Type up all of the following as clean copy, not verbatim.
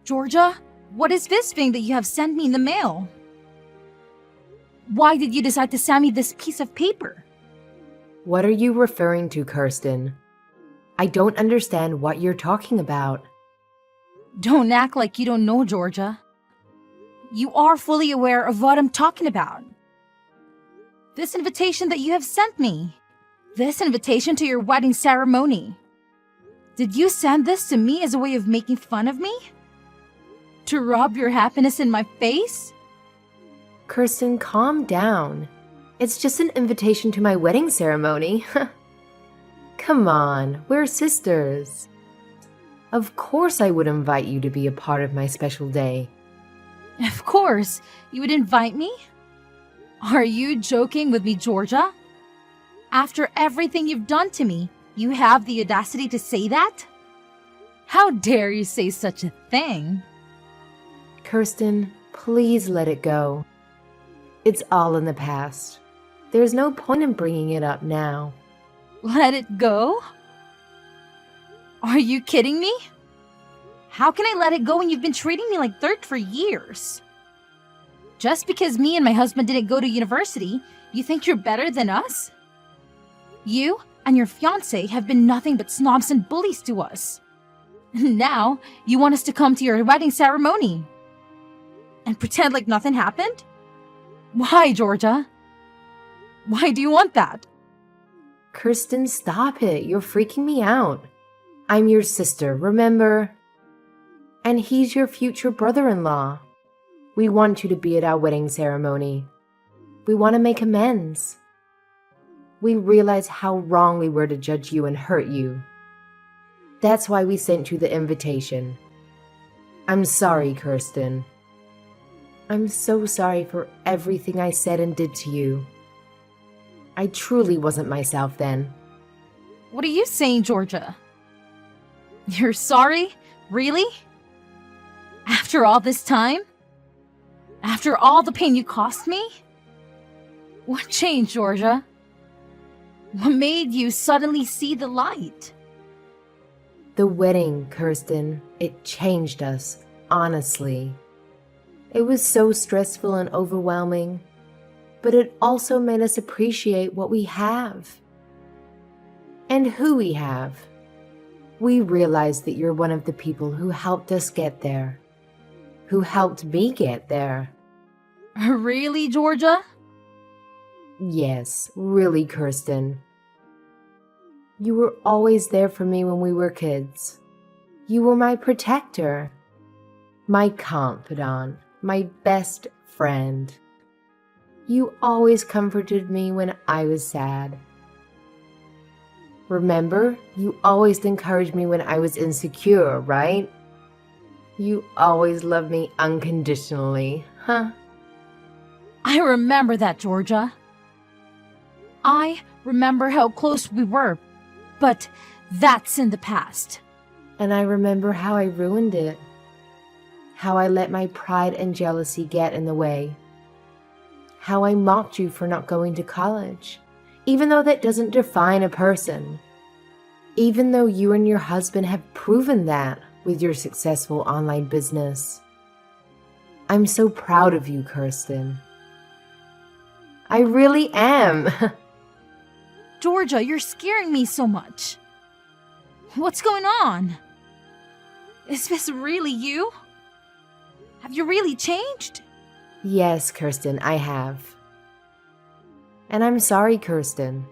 Georgia, what is this thing that you have sent me in the mail? Why did you decide to send me this piece of paper? What are you referring to, Kirsten? I don't understand what you're talking about. Don't act like you don't know, Georgia. You are fully aware of what I'm talking about. This invitation that you have sent me. This invitation to your wedding ceremony. Did you send this to me as a way of making fun of me? To rub your happiness in my face? Kirsten, calm down. It's just an invitation to my wedding ceremony. Come on, we're sisters. Of course I would invite you to be a part of my special day. Of course, you would invite me? Are you joking with me, Georgia? After everything you've done to me, you have the audacity to say that? How dare you say such a thing? Kirsten, please let it go. It's all in the past. There's no point in bringing it up now. Let it go? Are you kidding me? How can I let it go when you've been treating me like dirt for years? Just because me and my husband didn't go to university, you think you're better than us? You and your fiancé have been nothing but snobs and bullies to us. And now, you want us to come to your wedding ceremony and pretend like nothing happened? Why, Georgia? Why do you want that? Kirsten, stop it. You're freaking me out. I'm your sister, remember? And he's your future brother-in-law. We want you to be at our wedding ceremony. We want to make amends. We realize how wrong we were to judge you and hurt you. That's why we sent you the invitation. I'm sorry, Kirsten. I'm so sorry for everything I said and did to you. I truly wasn't myself then. What are you saying, Georgia? You're sorry? Really? After all this time? After all the pain you cost me? What changed, Georgia? What made you suddenly see the light? The wedding, Kirsten, it changed us, honestly. It was so stressful and overwhelming, but it also made us appreciate what we have and who we have. We realized that you're one of the people who helped us get there, who helped me get there. Really, Georgia? Yes, really, Kirsten. You were always there for me when we were kids. You were my protector, my confidant, my best friend. You always comforted me when I was sad. Remember, you always encouraged me when I was insecure, right? You always loved me unconditionally, huh? I remember that, Georgia. I remember how close we were, but that's in the past. And I remember how I ruined it. How I let my pride and jealousy get in the way. How I mocked you for not going to college, even though that doesn't define a person. Even though you and your husband have proven that with your successful online business. I'm so proud of you, Kirsten. I really am. Georgia, you're scaring me so much. What's going on? Is this really you? Have you really changed? Yes, Kirsten, I have. And I'm sorry, Kirsten.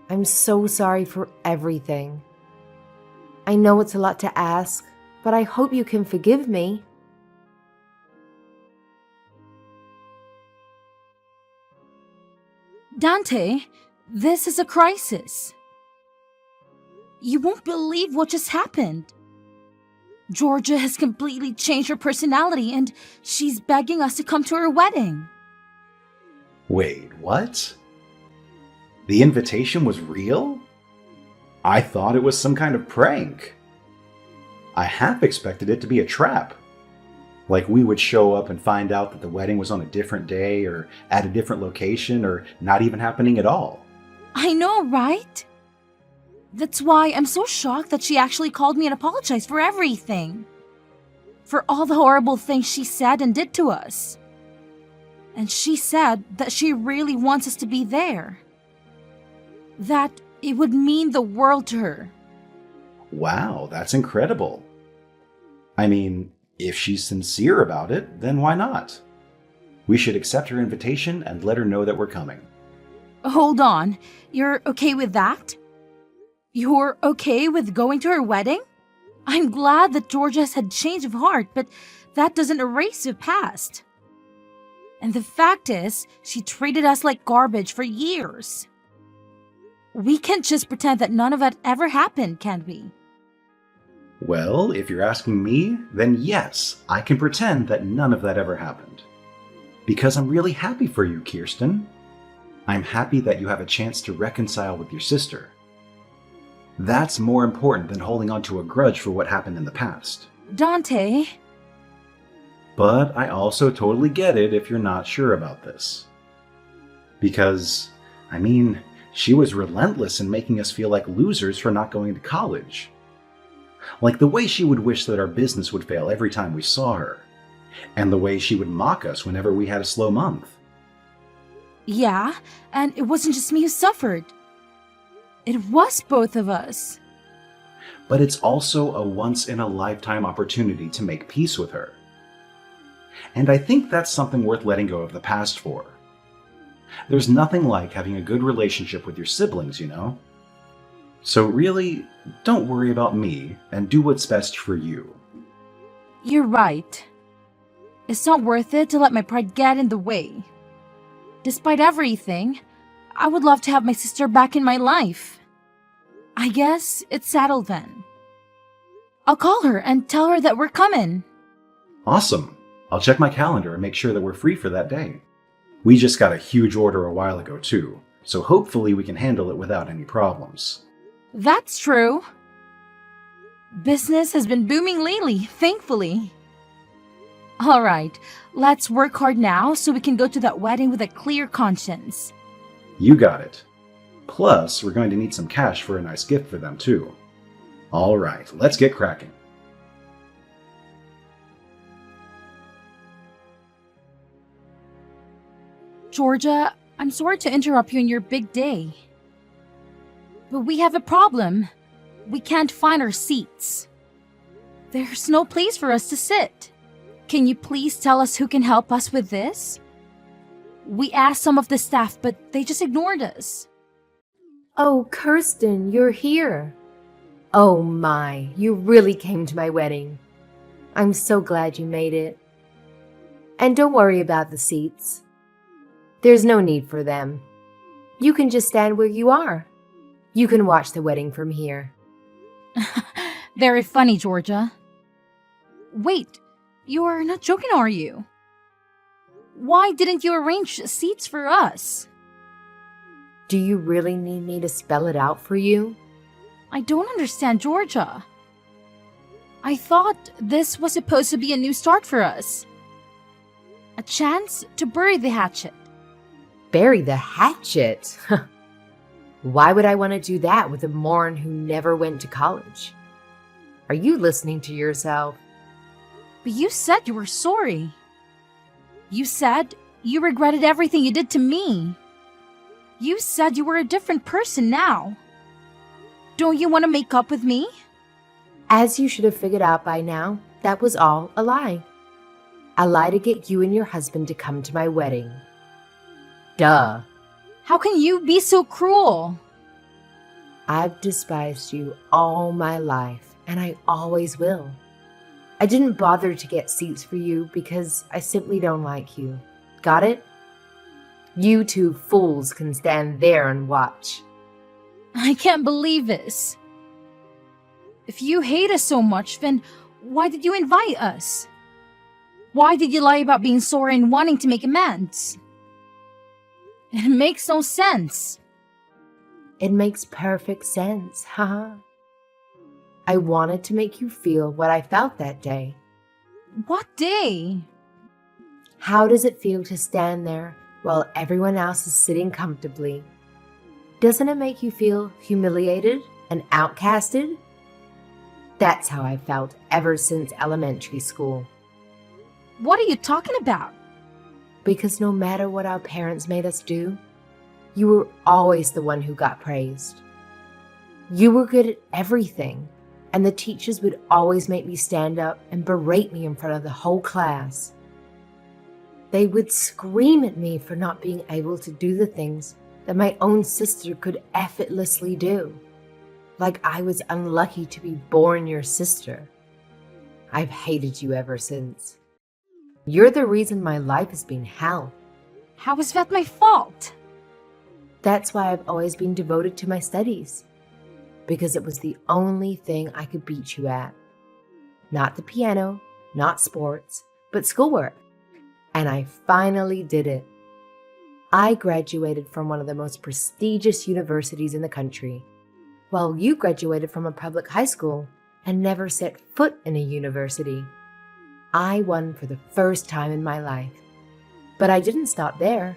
I'm so sorry for everything. I know it's a lot to ask, but I hope you can forgive me. Dante, this is a crisis. You won't believe what just happened. Georgia has completely changed her personality and she's begging us to come to her wedding. Wait, what? The invitation was real? I thought it was some kind of prank. I half expected it to be a trap. Like we would show up and find out that the wedding was on a different day or at a different location or not even happening at all. I know, right? That's why I'm so shocked that she actually called me and apologized for everything. for all the horrible things she said and did to us. And she said that she really wants us to be there. That it would mean the world to her. Wow, that's incredible. I mean, if she's sincere about it, then why not? We should accept her invitation and let her know that we're coming. Hold on, you're okay with that? You're okay with going to her wedding? I'm glad that Georgia has had change of heart, but that doesn't erase the past. And the fact is, she treated us like garbage for years. We can't just pretend that none of that ever happened, can we? Well, if you're asking me, then yes, I can pretend that none of that ever happened. Because I'm really happy for you, Kirsten. I'm happy that you have a chance to reconcile with your sister. That's more important than holding on to a grudge for what happened in the past. Dante, But I also totally get it if you're not sure about this. Because, I mean, she was relentless in making us feel like losers for not going to college. Like the way she would wish that our business would fail every time we saw her, and the way she would mock us whenever we had a slow month. yeah, and it wasn't just me who suffered. It was both of us. But it's also a once-in-a-lifetime opportunity to make peace with her. And I think that's something worth letting go of the past for. There's nothing like having a good relationship with your siblings, you know? So really, don't worry about me and do what's best for you. You're right. It's not worth it to let my pride get in the way. Despite everything, I would love to have my sister back in my life. I guess it's settled then. I'll call her and tell her that we're coming. Awesome. I'll check my calendar and make sure that we're free for that day. We just got a huge order a while ago too, so hopefully we can handle it without any problems. That's true. Business has been booming lately, thankfully. All right, let's work hard now so we can go to that wedding with a clear conscience. You got it. Plus, we're going to need some cash for a nice gift for them too. All right, let's get cracking. Georgia, I'm sorry to interrupt you in your big day. But we have a problem. We can't find our seats. There's no place for us to sit. Can you please tell us who can help us with this? We asked some of the staff, but they just ignored us. Oh, Kirsten, you're here. Oh my, you really came to my wedding. I'm so glad you made it. And don't worry about the seats. There's no need for them. You can just stand where you are. You can watch the wedding from here. Very funny, Georgia. Wait, you're not joking, are you? Why didn't you arrange seats for us? Do you really need me to spell it out for you? I don't understand, Georgia. I thought this was supposed to be a new start for us. A chance to bury the hatchet. Bury the hatchet? Why would I want to do that with a moron who never went to college? Are you listening to yourself? But you said you were sorry. You said you regretted everything you did to me. You said you were a different person now. Don't you want to make up with me? As you should have figured out by now, that was all a lie. A lie to get you and your husband to come to my wedding. Duh. How can you be so cruel? I've despised you all my life, and I always will. I didn't bother to get seats for you because I simply don't like you. Got it? You two fools can stand there and watch. I can't believe this. If you hate us so much, then why did you invite us? Why did you lie about being sorry and wanting to make amends? It makes no sense. It makes perfect sense, haha. I wanted to make you feel what I felt that day. What day? How does it feel to stand there while everyone else is sitting comfortably? Doesn't it make you feel humiliated and outcasted? That's how I felt ever since elementary school. What are you talking about? Because no matter what our parents made us do, you were always the one who got praised. You were good at everything, and the teachers would always make me stand up and berate me in front of the whole class. They would scream at me for not being able to do the things that my own sister could effortlessly do. Like I was unlucky to be born your sister. I've hated you ever since. You're the reason my life has been hell. How is that my fault? That's why I've always been devoted to my studies. Because it was the only thing I could beat you at. Not the piano, not sports, but schoolwork. And I finally did it. I graduated from one of the most prestigious universities in the country, while you graduated from a public high school and never set foot in a university. I won for the first time in my life. But I didn't stop there.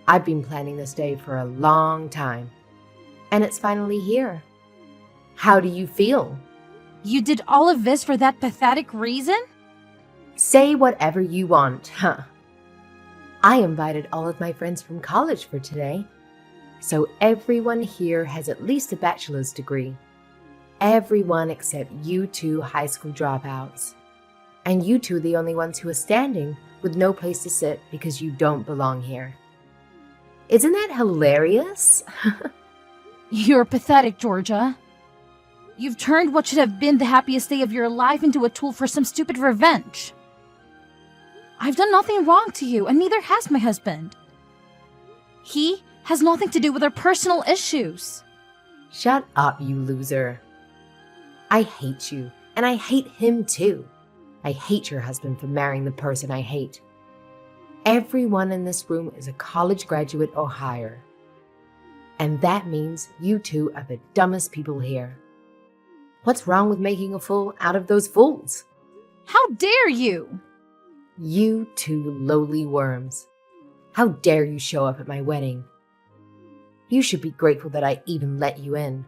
I've been planning this day for a long time, and it's finally here. How do you feel? You did all of this for that pathetic reason? Say whatever you want, huh? I invited all of my friends from college for today, so everyone here has at least a bachelor's degree. Everyone except you two high school dropouts. And you two are the only ones who are standing with no place to sit because you don't belong here. Isn't that hilarious? You're pathetic, Georgia. You've turned what should have been the happiest day of your life into a tool for some stupid revenge. I've done nothing wrong to you, and neither has my husband. He has nothing to do with our personal issues. Shut up, you loser. I hate you, and I hate him too. I hate your husband for marrying the person I hate. Everyone in this room is a college graduate or higher. And that means you two are the dumbest people here. What's wrong with making a fool out of those fools? How dare you? You two lowly worms. How dare you show up at my wedding? You should be grateful that I even let you in.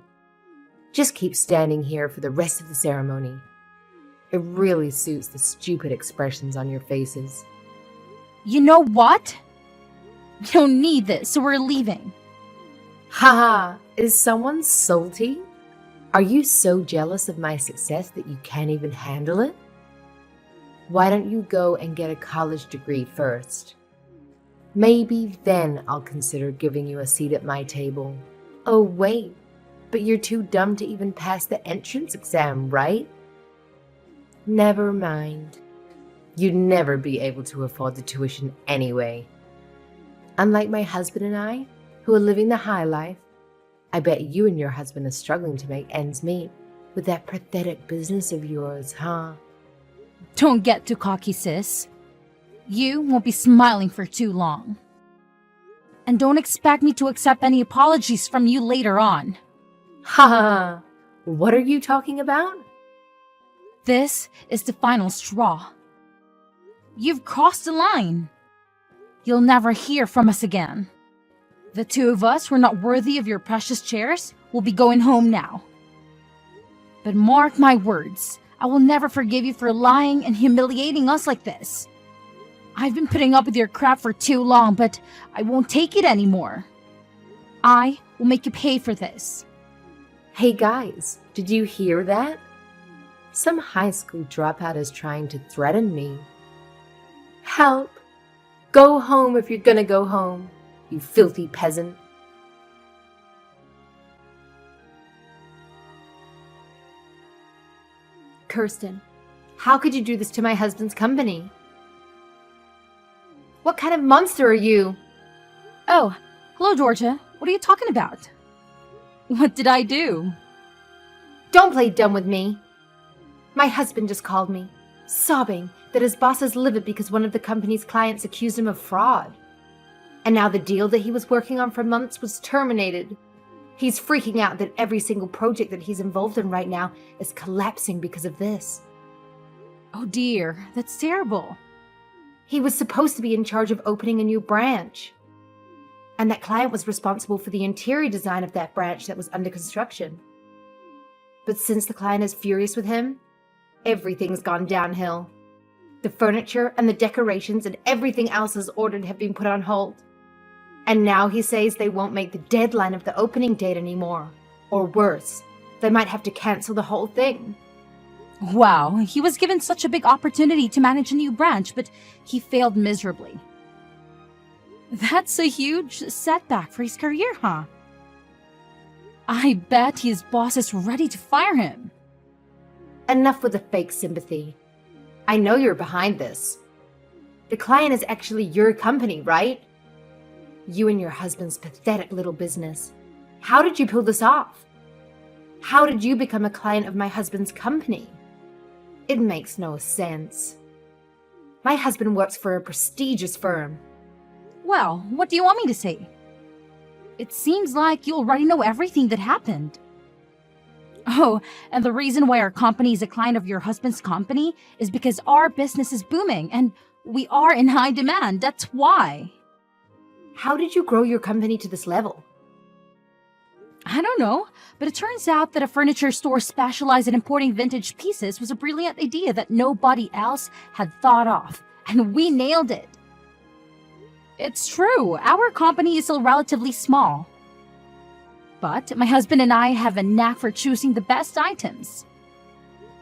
Just keep standing here for the rest of the ceremony. It really suits the stupid expressions on your faces. You know what? You don't need this, so we're leaving. Haha, is someone salty? Are you so jealous of my success that you can't even handle it? Why don't you go and get a college degree first? Maybe then I'll consider giving you a seat at my table. Oh wait, but you're too dumb to even pass the entrance exam, right? Never mind. You'd never be able to afford the tuition anyway. Unlike my husband and I, who are living the high life, I bet you and your husband are struggling to make ends meet with that pathetic business of yours, huh? Don't get too cocky, sis. You won't be smiling for too long. And don't expect me to accept any apologies from you later on. Ha! What are you talking about? This is the final straw. You've crossed the line. You'll never hear from us again. The two of us who are not worthy of your precious chairs will be going home now. But mark my words, I will never forgive you for lying and humiliating us like this. I've been putting up with your crap for too long, but I won't take it anymore. I will make you pay for this. Hey guys, did you hear that? Some high school dropout is trying to threaten me. Help! Go home if you're gonna go home, you filthy peasant. Kirsten, how could you do this to my husband's company? What kind of monster are you? Oh, hello, Georgia. What are you talking about? What did I do? Don't play dumb with me. My husband just called me, sobbing that his boss is livid because one of the company's clients accused him of fraud. And now the deal that he was working on for months was terminated. He's freaking out that every single project that he's involved in right now is collapsing because of this. Oh dear, that's terrible. He was supposed to be in charge of opening a new branch. And that client was responsible for the interior design of that branch that was under construction. But since the client is furious with him, everything's gone downhill. The furniture and the decorations and everything else as ordered have been put on hold. And now he says they won't make the deadline of the opening date anymore. Or worse, they might have to cancel the whole thing. Wow, he was given such a big opportunity to manage a new branch, but he failed miserably. That's a huge setback for his career, huh? I bet his boss is ready to fire him. Enough with the fake sympathy. I know you're behind this. The client is actually your company, right? You and your husband's pathetic little business. How did you pull this off? How did you become a client of my husband's company? It makes no sense. My husband works for a prestigious firm. Well, what do you want me to say? It seems like you already know everything that happened. Oh, and the reason why our company is a client of your husband's company is because our business is booming and we are in high demand. That's why. How did you grow your company to this level? I don't know, but it turns out that a furniture store specialized in importing vintage pieces was a brilliant idea that nobody else had thought of, and we nailed it. It's true, our company is still relatively small. But my husband and I have a knack for choosing the best items.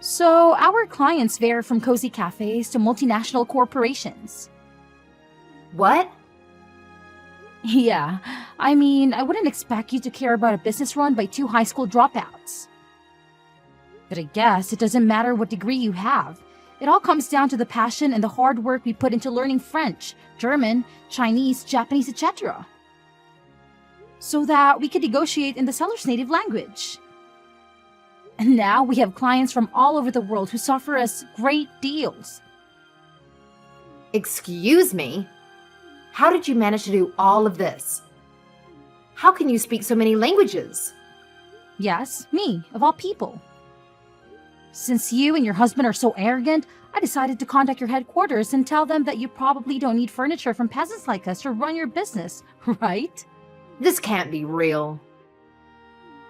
So our clients vary from cozy cafes to multinational corporations. What? Yeah, I mean, I wouldn't expect you to care about a business run by 2 high school dropouts. But I guess it doesn't matter what degree you have. It all comes down to the passion and the hard work we put into learning French, German, Chinese, Japanese, etc. So that we could negotiate in the seller's native language. And now we have clients from all over the world who offer us great deals. Excuse me? How did you manage to do all of this? How can you speak so many languages? Yes, me, of all people. Since you and your husband are so arrogant, I decided to contact your headquarters and tell them that you probably don't need furniture from peasants like us to run your business, right? This can't be real.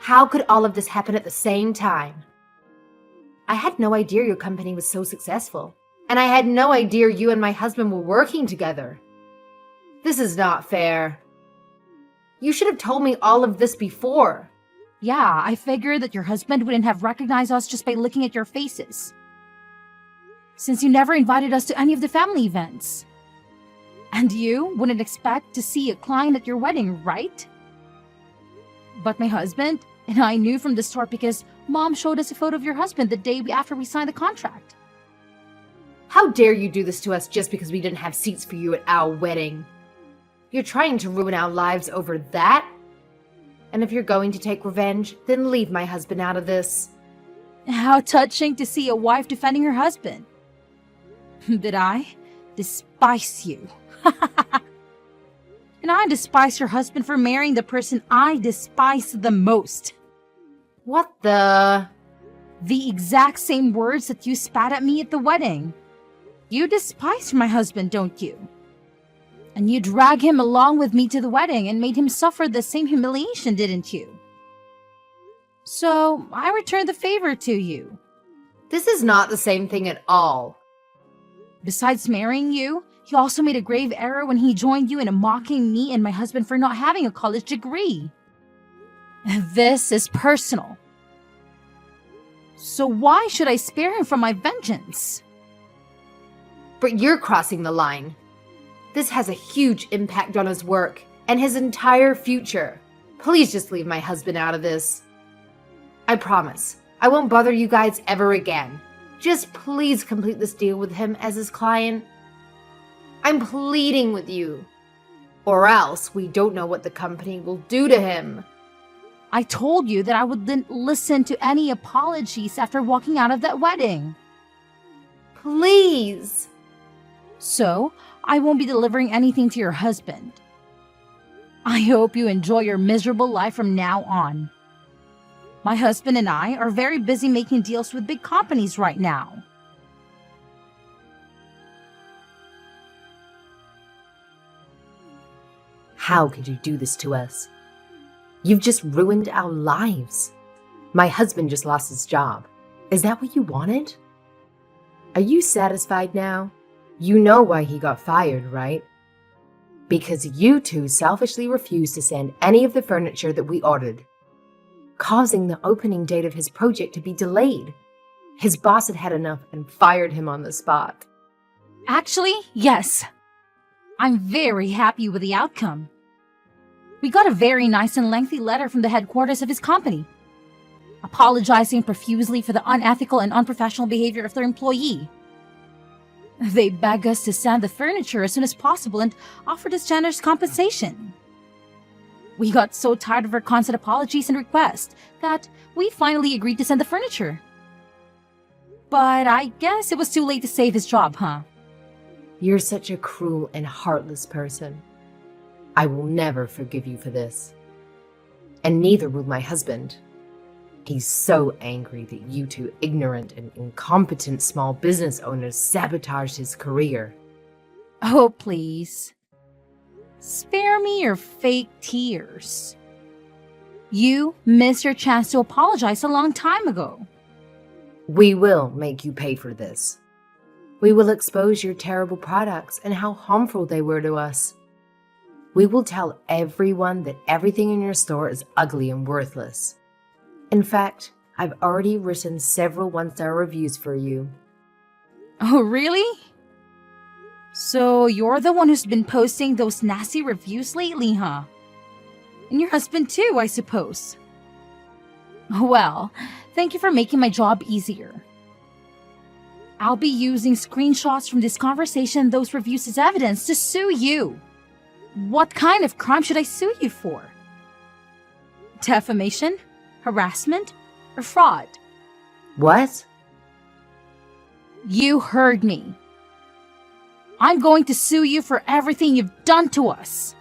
How could all of this happen at the same time? I had no idea your company was so successful, and I had no idea you and my husband were working together. This is not fair. You should have told me all of this before. Yeah, I figured that your husband wouldn't have recognized us just by looking at your faces. Since you never invited us to any of the family events. And you wouldn't expect to see a client at your wedding, right? But my husband and I knew from the start because Mom showed us a photo of your husband the day after we signed the contract. How dare you do this to us just because we didn't have seats for you at our wedding? You're trying to ruin our lives over that? And if you're going to take revenge, then leave my husband out of this. How touching to see a wife defending her husband. But I despise you. And I despise your husband for marrying the person I despise the most. What the? The exact same words that you spat at me at the wedding. You despise my husband, don't you? And you drag him along with me to the wedding and made him suffer the same humiliation, didn't you? So I returned the favor to you. This is not the same thing at all. Besides marrying you, he also made a grave error when he joined you in mocking me and my husband for not having a college degree. This is personal. So why should I spare him from my vengeance? But you're crossing the line. This has a huge impact on his work and his entire future. Please just leave my husband out of this. I promise, I won't bother you guys ever again. Just please complete this deal with him as his client. I'm pleading with you. Or else we don't know what the company will do to him. I told you that I wouldn't listen to any apologies after walking out of that wedding. Please. So, I won't be delivering anything to your husband. I hope you enjoy your miserable life from now on. My husband and I are very busy making deals with big companies right now. How could you do this to us? You've just ruined our lives. My husband just lost his job. Is that what you wanted? Are you satisfied now? You know why he got fired, right? Because you two selfishly refused to send any of the furniture that we ordered, causing the opening date of his project to be delayed. His boss had had enough and fired him on the spot. Actually, yes. I'm very happy with the outcome. We got a very nice and lengthy letter from the headquarters of his company, apologizing profusely for the unethical and unprofessional behavior of their employee. They begged us to send the furniture as soon as possible and offered us generous compensation. We got so tired of our constant apologies and requests that we finally agreed to send the furniture. But I guess it was too late to save his job, huh? You're such a cruel and heartless person. I will never forgive you for this. And neither will my husband. He's so angry that you two ignorant and incompetent small business owners sabotaged his career. Oh, please. Spare me your fake tears. You missed your chance to apologize a long time ago. We will make you pay for this. We will expose your terrible products and how harmful they were to us. We will tell everyone that everything in your store is ugly and worthless. In fact, I've already written several one-star reviews for you. Oh, really? So you're the one who's been posting those nasty reviews lately, huh? And your husband too, I suppose. Well, thank you for making my job easier. I'll be using screenshots from this conversation and those reviews as evidence to sue you. What kind of crime should I sue you for? Defamation? Harassment? Or fraud? What? You heard me. I'm going to sue you for everything you've done to us.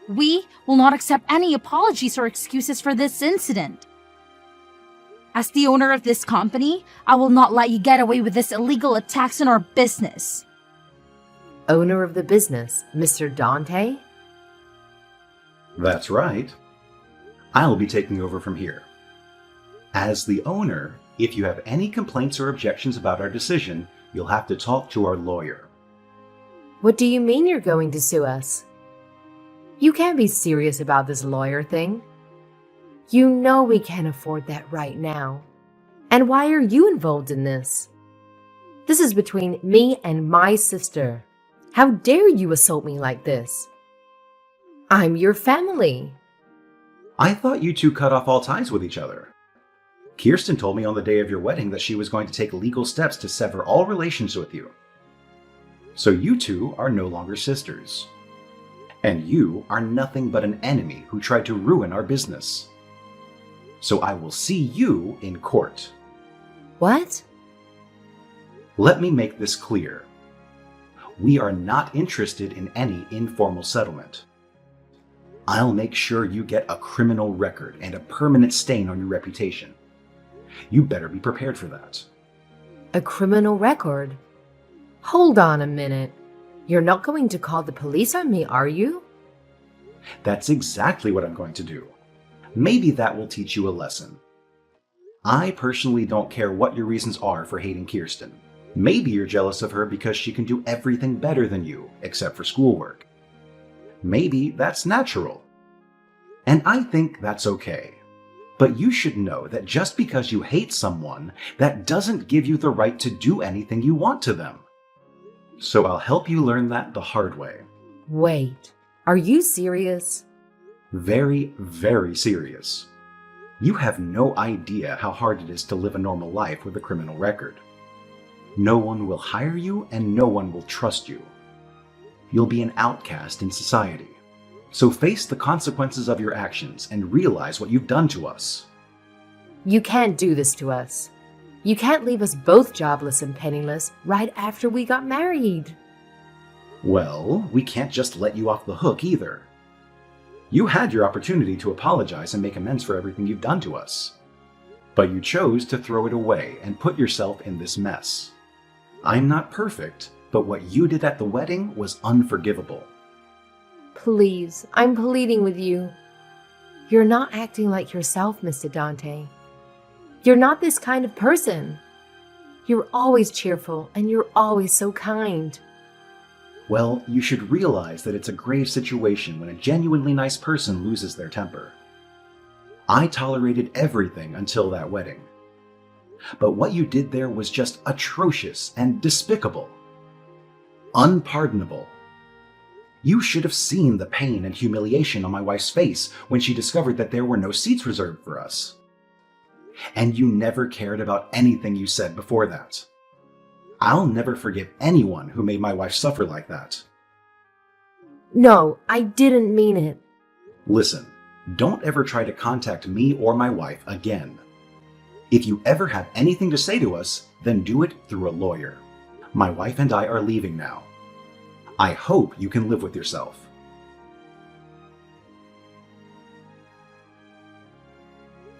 We will not accept any apologies or excuses for this incident. As the owner of this company, I will not let you get away with this illegal attacks on our business. Owner of the business, Mr. Dante? That's right. I'll be taking over from here. As the owner, if you have any complaints or objections about our decision, you'll have to talk to our lawyer. What do you mean you're going to sue us? You can't be serious about this lawyer thing. You know we can't afford that right now. And why are you involved in this? This is between me and my sister. How dare you assault me like this? I'm your family. I thought you two cut off all ties with each other. Kirsten told me on the day of your wedding that she was going to take legal steps to sever all relations with you. So you two are no longer sisters. And you are nothing but an enemy who tried to ruin our business. So I will see you in court. What? Let me make this clear. We are not interested in any informal settlement. I'll make sure you get a criminal record and a permanent stain on your reputation. You better be prepared for that. A criminal record? Hold on a minute. You're not going to call the police on me, are you? That's exactly what I'm going to do. Maybe that will teach you a lesson. I personally don't care what your reasons are for hating Kirsten. Maybe you're jealous of her because she can do everything better than you, except for schoolwork. Maybe that's natural. And I think that's okay. But you should know that just because you hate someone, that doesn't give you the right to do anything you want to them. So I'll help you learn that the hard way. Wait, are you serious? Very, very serious. You have no idea how hard it is to live a normal life with a criminal record. No one will hire you and no one will trust you. You'll be an outcast in society. So face the consequences of your actions and realize what you've done to us. You can't do this to us. You can't leave us both jobless and penniless right after we got married. Well, we can't just let you off the hook either. You had your opportunity to apologize and make amends for everything you've done to us. But you chose to throw it away and put yourself in this mess. I'm not perfect, but what you did at the wedding was unforgivable. Please, I'm pleading with you. You're not acting like yourself, Mr. Dante. You're not this kind of person. You're always cheerful and you're always so kind. Well, you should realize that it's a grave situation when a genuinely nice person loses their temper. I tolerated everything until that wedding. But what you did there was just atrocious and despicable. Unpardonable. You should have seen the pain and humiliation on my wife's face when she discovered that there were no seats reserved for us. And you never cared about anything you said before that. I'll never forgive anyone who made my wife suffer like that. No, I didn't mean it. Listen, don't ever try to contact me or my wife again. If you ever have anything to say to us, then do it through a lawyer. My wife and I are leaving now. I hope you can live with yourself.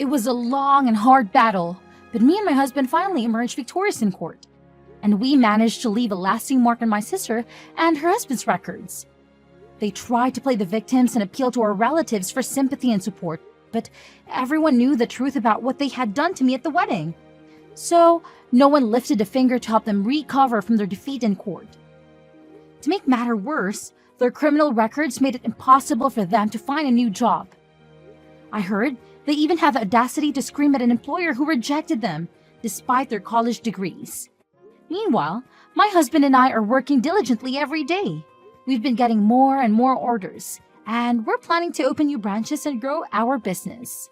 It was a long and hard battle, but me and my husband finally emerged victorious in court. And we managed to leave a lasting mark on my sister and her husband's records. They tried to play the victims and appeal to our relatives for sympathy and support, but everyone knew the truth about what they had done to me at the wedding. So no one lifted a finger to help them recover from their defeat in court. To make matter worse, their criminal records made it impossible for them to find a new job. I heard they even have the audacity to scream at an employer who rejected them, despite their college degrees. Meanwhile, my husband and I are working diligently every day. We've been getting more and more orders, and we're planning to open new branches and grow our business.